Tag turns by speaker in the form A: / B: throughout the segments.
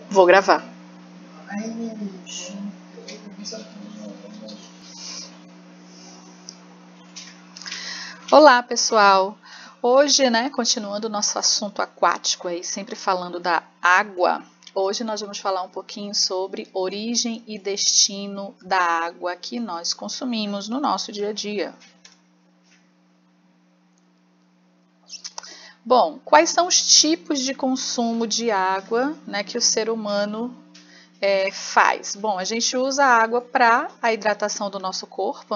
A: Vou gravar. Olá, pessoal! Hoje, continuando o nosso assunto aquático aí, sempre falando da água, hoje nós vamos falar um pouquinho sobre origem e destino da água que nós consumimos no nosso dia a dia. Bom, quais são os tipos de consumo de água, que o ser humano faz? Bom, a gente usa a água para a hidratação do nosso corpo,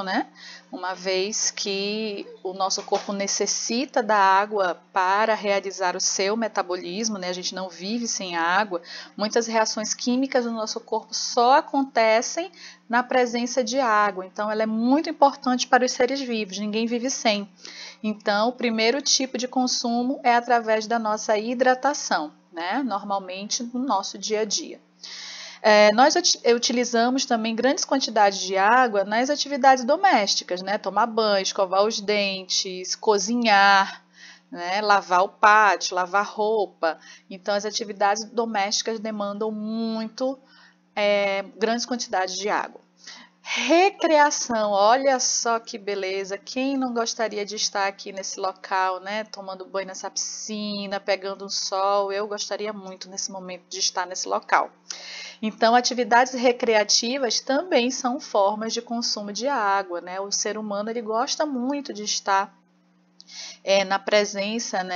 A: uma vez que o nosso corpo necessita da água para realizar o seu metabolismo, a gente não vive sem água. Muitas reações químicas no nosso corpo só acontecem na presença de água, então ela é muito importante para os seres vivos, ninguém vive sem. Então, o primeiro tipo de consumo é através da nossa hidratação, normalmente no nosso dia a dia. Nós utilizamos também grandes quantidades de água nas atividades domésticas, tomar banho, escovar os dentes, cozinhar, lavar o pátio, lavar roupa. Então, as atividades domésticas demandam muito grandes quantidades de água. Recreação, olha só que beleza, quem não gostaria de estar aqui nesse local, tomando banho nessa piscina, pegando um sol, eu gostaria muito nesse momento de estar nesse local. Então, atividades recreativas também são formas de consumo de água, O ser humano ele gosta muito de estar na presença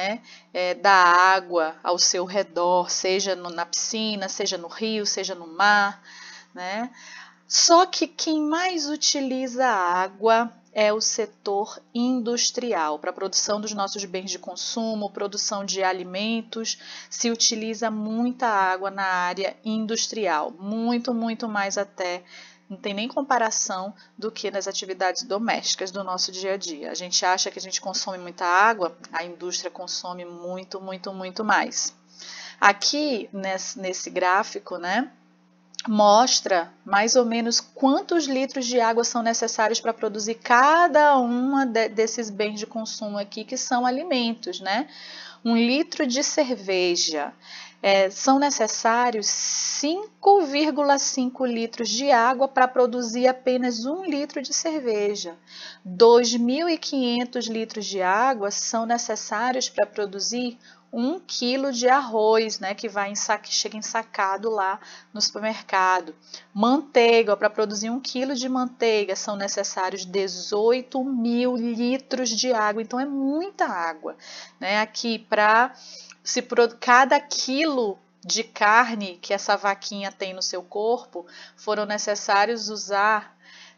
A: da água ao seu redor, seja na piscina, seja no rio, seja no mar, Só que quem mais utiliza a água é o setor industrial. Para a produção dos nossos bens de consumo, produção de alimentos, se utiliza muita água na área industrial. Muito, muito mais até, não tem nem comparação do que nas atividades domésticas do nosso dia a dia. A gente acha que a gente consome muita água, a indústria consome muito, muito, muito mais. Aqui, nesse gráfico, mostra mais ou menos quantos litros de água são necessários para produzir cada uma desses bens de consumo aqui, que são alimentos, 1 litro de cerveja. São necessários 5,5 litros de água para produzir apenas 1 litro de cerveja. 2.500 litros de água são necessários para produzir 1 quilo de arroz, que chega ensacado lá no supermercado. Manteiga, para produzir 1 quilo de manteiga são necessários 18.000 litros de água, então é muita água. Aqui, cada quilo de carne que essa vaquinha tem no seu corpo, foram necessários usar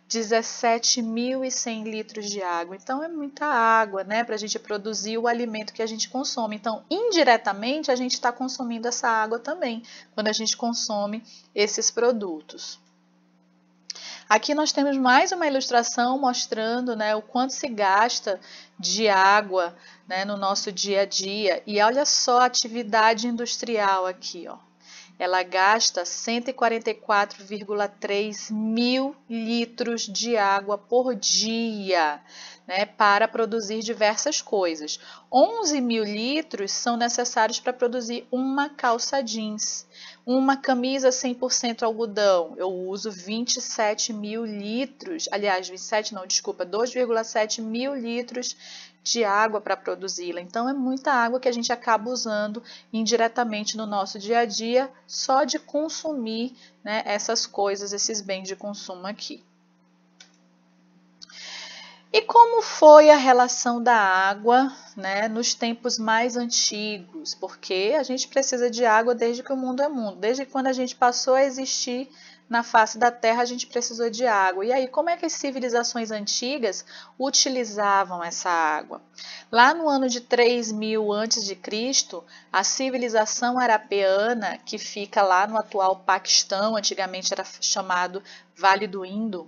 A: 17.100 litros de água. Então, é muita água, para a gente produzir o alimento que a gente consome. Então, indiretamente, a gente está consumindo essa água também, quando a gente consome esses produtos. Aqui nós temos mais uma ilustração mostrando o quanto se gasta de água no nosso dia a dia. E olha só a atividade industrial aqui, ó. Ela gasta 144,3 mil litros de água por dia, para produzir diversas coisas. 11.000 litros são necessários para produzir uma calça jeans. Uma camisa 100% algodão, eu uso 27.000 litros, aliás, 2,7 mil litros de água para produzi-la. Então, é muita água que a gente acaba usando indiretamente no nosso dia a dia, só de consumir essas coisas, esses bens de consumo aqui. E como foi a relação da água nos tempos mais antigos? Porque a gente precisa de água desde que o mundo é mundo. Desde quando a gente passou a existir na face da Terra, a gente precisou de água. E aí, como é que as civilizações antigas utilizavam essa água? Lá no ano de 3000 a.C., a civilização arapeana, que fica lá no atual Paquistão, antigamente era chamado Vale do Indo,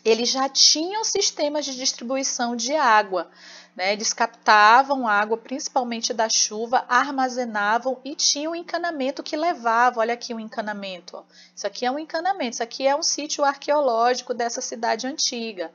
A: eles já tinham sistemas de distribuição de água, Eles captavam água, principalmente da chuva, armazenavam e tinham um encanamento que levava, olha aqui o encanamento, ó. Isso aqui é um encanamento, isso aqui é um sítio arqueológico dessa cidade antiga.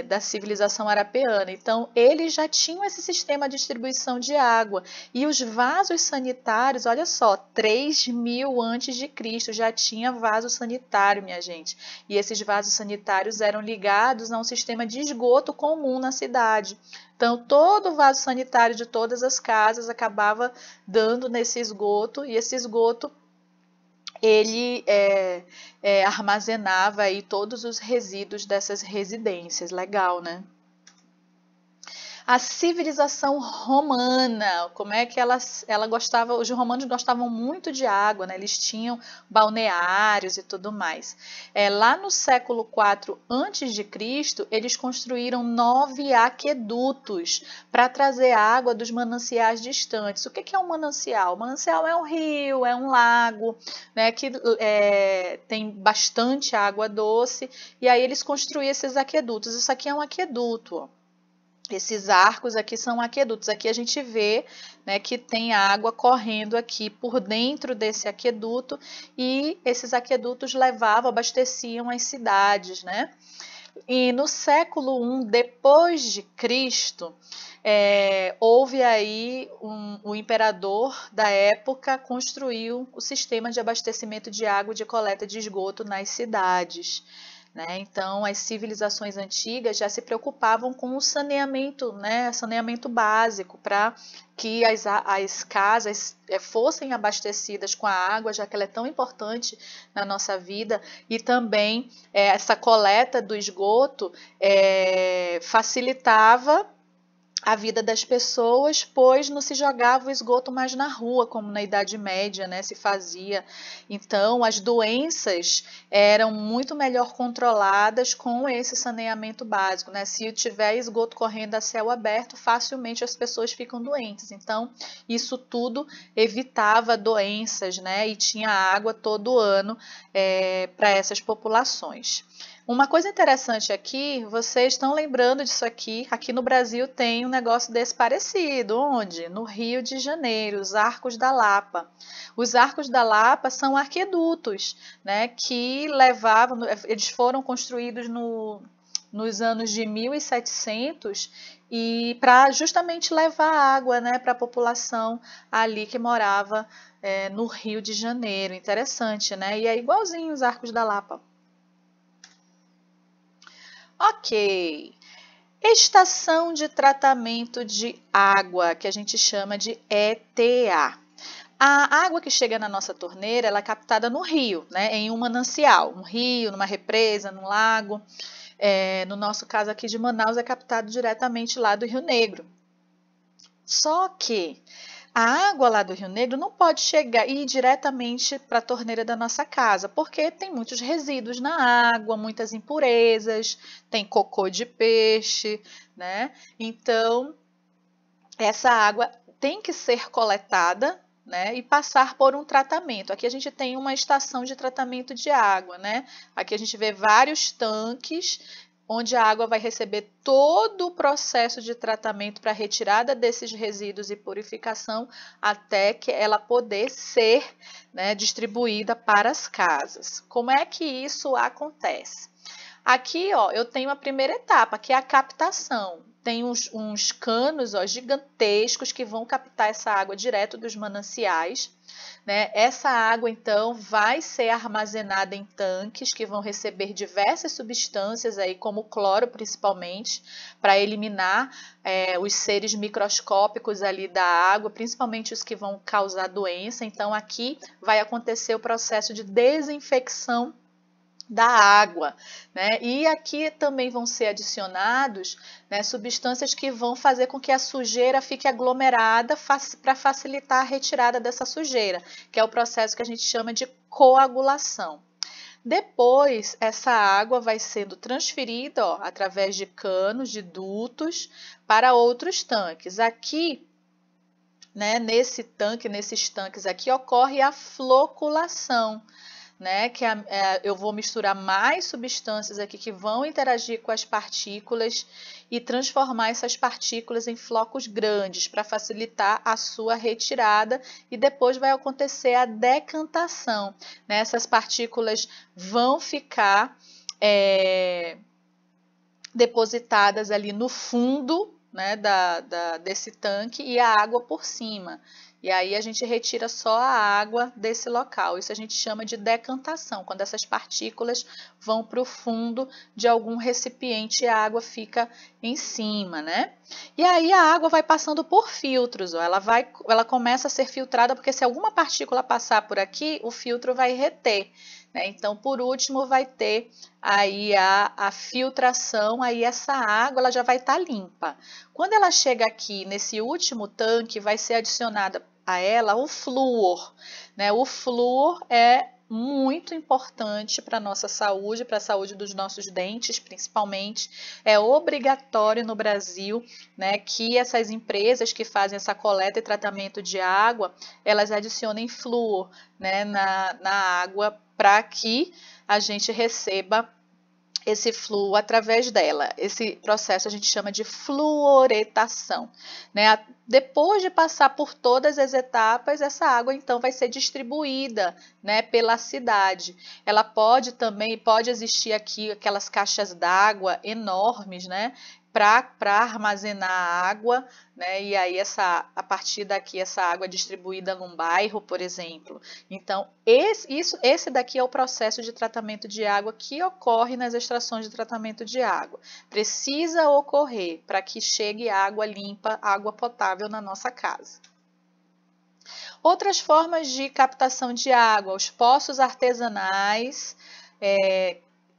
A: da civilização arapeana. Então, eles já tinham esse sistema de distribuição de água. E os vasos sanitários, olha só, 3.000 antes de Cristo já tinha vaso sanitário, minha gente. E esses vasos sanitários eram ligados a um sistema de esgoto comum na cidade. Então, todo o vaso sanitário de todas as casas acabava dando nesse esgoto, e esse esgoto ele armazenava aí todos os resíduos dessas residências. Legal, né? A civilização romana, como é que ela gostava, os romanos gostavam muito de água, né? Eles tinham balneários e tudo mais. Lá no século IV a.C., eles construíram 9 aquedutos para trazer água dos mananciais distantes. O que é um manancial? O manancial é um rio, é um lago, né, que tem bastante água doce, e aí eles construíam esses aquedutos. Isso aqui é um aqueduto, ó. Esses arcos aqui são aquedutos. Aqui a gente vê, né, que tem água correndo aqui por dentro desse aqueduto, e esses aquedutos levavam, abasteciam as cidades, né? E no século I depois de Cristo, houve aí o imperador da época construiu o sistema de abastecimento de água e de coleta de esgoto nas cidades. Né? Então, as civilizações antigas já se preocupavam com o saneamento, né? Saneamento básico, para que as casas fossem abastecidas com a água, já que ela é tão importante na nossa vida, e também essa coleta do esgoto facilitava a vida das pessoas, pois não se jogava o esgoto mais na rua, como na Idade Média, né, se fazia. Então, as doenças eram muito melhor controladas com esse saneamento básico, né? Se tiver esgoto correndo a céu aberto, facilmente as pessoas ficam doentes. Então, isso tudo evitava doenças, né? E tinha água todo ano para essas populações. Uma coisa interessante aqui, vocês estão lembrando disso aqui, aqui no Brasil tem um negócio desse parecido, onde? No Rio de Janeiro, os Arcos da Lapa. Os Arcos da Lapa são aquedutos, né, que levavam, eles foram construídos nos anos de 1700 e para justamente levar água, né, para a população ali que morava no Rio de Janeiro. Interessante, né? E é igualzinho os Arcos da Lapa. Ok, estação de tratamento de água, que a gente chama de ETA. A água que chega na nossa torneira, ela é captada no rio, né, em um manancial, um rio, numa represa, num lago. No nosso caso aqui de Manaus, é captado diretamente lá do Rio Negro. Só que a água lá do Rio Negro não pode chegar e ir diretamente para a torneira da nossa casa, porque tem muitos resíduos na água, muitas impurezas, tem cocô de peixe, né? Então, essa água tem que ser coletada, né, e passar por um tratamento. Aqui a gente tem uma estação de tratamento de água, né? Aqui a gente vê vários tanques onde a água vai receber todo o processo de tratamento para retirada desses resíduos e purificação até que ela poder ser, né, distribuída para as casas. Como é que isso acontece? Aqui, ó, eu tenho a primeira etapa, que é a captação. Tem uns canos, ó, gigantescos que vão captar essa água direto dos mananciais. Né? Essa água, então, vai ser armazenada em tanques que vão receber diversas substâncias, aí, como cloro principalmente, para eliminar os seres microscópicos ali da água, principalmente os que vão causar doença. Então, aqui vai acontecer o processo de desinfecção da água, né? E aqui também vão ser adicionados, né, substâncias que vão fazer com que a sujeira fique aglomerada para facilitar a retirada dessa sujeira, que é o processo que a gente chama de coagulação. Depois, essa água vai sendo transferida, ó, através de canos, de dutos, para outros tanques. Aqui, né, nesses tanques aqui, ocorre a floculação, né, que eu vou misturar mais substâncias aqui que vão interagir com as partículas e transformar essas partículas em flocos grandes para facilitar a sua retirada, e depois vai acontecer a decantação, né? Essas partículas vão ficar depositadas ali no fundo, né, desse tanque e a água por cima. E aí a gente retira só a água desse local. Isso a gente chama de decantação, quando essas partículas vão para o fundo de algum recipiente e a água fica em cima, né? E aí a água vai passando por filtros, ó. Ela começa a ser filtrada, porque se alguma partícula passar por aqui, o filtro vai reter, né? Então, por último, vai ter aí a filtração, aí essa água ela já vai estar limpa. Quando ela chega aqui nesse último tanque, vai ser adicionada a ela o flúor, né? O flúor é muito importante para a nossa saúde, para a saúde dos nossos dentes, principalmente. É obrigatório no Brasil, né, que essas empresas que fazem essa coleta e tratamento de água, elas adicionem flúor, né, na água para que a gente receba esse flúor através dela. Esse processo a gente chama de fluoretação, né? Depois de passar por todas as etapas, essa água então vai ser distribuída, né, pela cidade. Ela pode existir aqui aquelas caixas d'água enormes, né, para armazenar água, né? E aí a partir daqui essa água é distribuída num bairro, por exemplo. Então esse daqui é o processo de tratamento de água que ocorre nas estações de tratamento de água. Precisa ocorrer para que chegue água limpa, água potável na nossa casa. Outras formas de captação de água, os poços artesanais.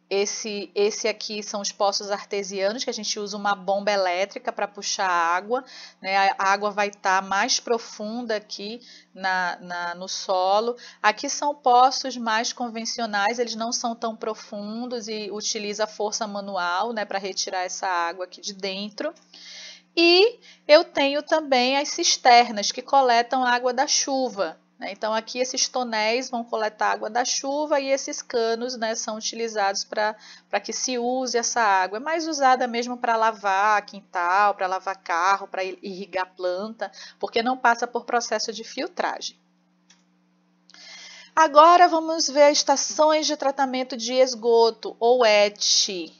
A: Esse aqui são os poços artesianos, que a gente usa uma bomba elétrica para puxar água, né? A água vai estar mais profunda aqui no solo. Aqui são poços mais convencionais, eles não são tão profundos e utiliza força manual, né, para retirar essa água aqui de dentro. E eu tenho também as cisternas, que coletam água da chuva. Então, aqui esses tonéis vão coletar água da chuva e esses canos, né, são utilizados para que se use essa água. É mais usada mesmo para lavar quintal, para lavar carro, para irrigar planta, porque não passa por processo de filtragem. Agora vamos ver as estações de tratamento de esgoto, ou ET.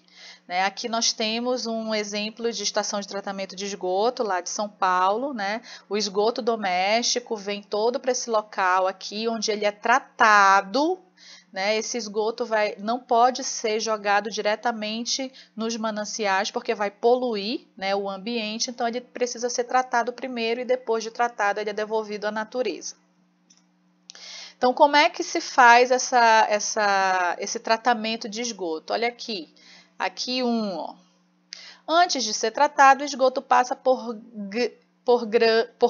A: Aqui nós temos um exemplo de estação de tratamento de esgoto lá de São Paulo, né? O esgoto doméstico vem todo para esse local aqui, onde ele é tratado, né? Esse esgoto não pode ser jogado diretamente nos mananciais, porque vai poluir, né, o ambiente, então ele precisa ser tratado primeiro e depois de tratado ele é devolvido à natureza. Então, como é que se faz esse tratamento de esgoto? Olha aqui. Aqui ó. Antes de ser tratado, o esgoto passa por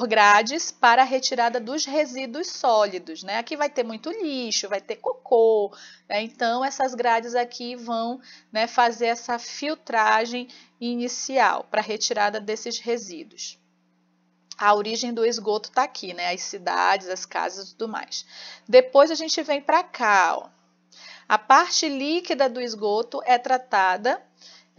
A: grades para a retirada dos resíduos sólidos, né? Aqui vai ter muito lixo, vai ter cocô, né? Então essas grades aqui vão, né, fazer essa filtragem inicial para a retirada desses resíduos. A origem do esgoto está aqui, né? As cidades, as casas e tudo mais. Depois a gente vem para cá, ó. A parte líquida do esgoto é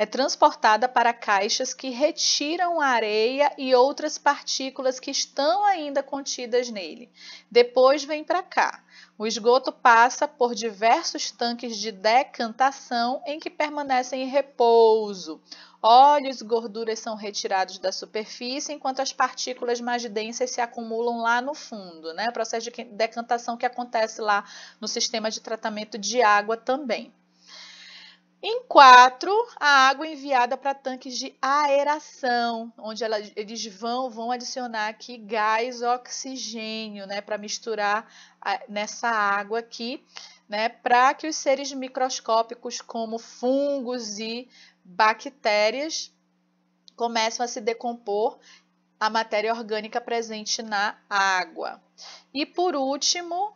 A: transportada para caixas que retiram a areia e outras partículas que estão ainda contidas nele. Depois vem para cá. O esgoto passa por diversos tanques de decantação em que permanecem em repouso. Óleos e gorduras são retirados da superfície, enquanto as partículas mais densas se acumulam lá no fundo, né? O processo de decantação que acontece lá no sistema de tratamento de água também. Em 4, a água enviada para tanques de aeração, onde eles vão adicionar aqui gás oxigênio, né, para misturar nessa água aqui, né, para que os seres microscópicos como fungos e bactérias começam a se decompor a matéria orgânica presente na água. E por último,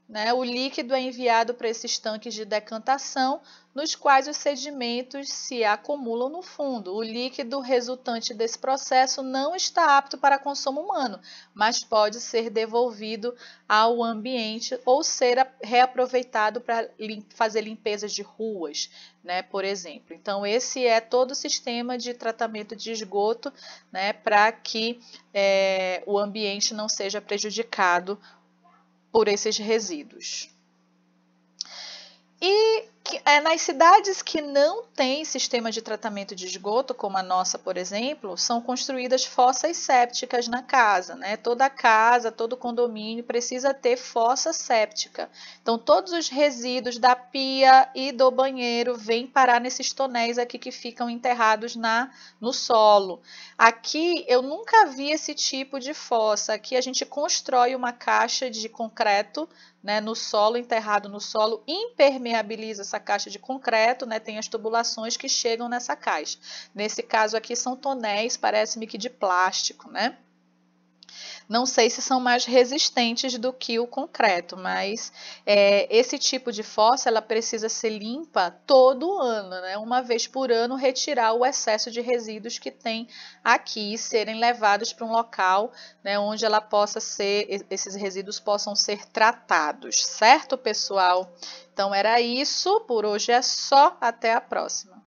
A: né, o líquido é enviado para esses tanques de decantação, nos quais os sedimentos se acumulam no fundo. O líquido resultante desse processo não está apto para consumo humano, mas pode ser devolvido ao ambiente ou ser reaproveitado para fazer limpezas de ruas, né, por exemplo. Então, esse é todo o sistema de tratamento de esgoto, né, para que o ambiente não seja prejudicado por esses resíduos. E nas cidades que não têm sistema de tratamento de esgoto, como a nossa, por exemplo, são construídas fossas sépticas na casa, né? Toda casa, todo condomínio precisa ter fossa séptica. Então, todos os resíduos da pia e do banheiro vêm parar nesses tonéis aqui que ficam enterrados no solo. Aqui, eu nunca vi esse tipo de fossa. Aqui a gente constrói uma caixa de concreto, né, no solo, enterrado no solo, impermeabiliza essa caixa de concreto, né, tem as tubulações que chegam nessa caixa. Nesse caso aqui são tonéis, parece-me que de plástico, né? Não sei se são mais resistentes do que o concreto, mas esse tipo de fossa ela precisa ser limpa todo ano, né? Uma vez por ano, retirar o excesso de resíduos que tem aqui e serem levados para um local, né, onde ela possa ser, esses resíduos possam ser tratados, certo, pessoal? Então era isso, por hoje é só, até a próxima.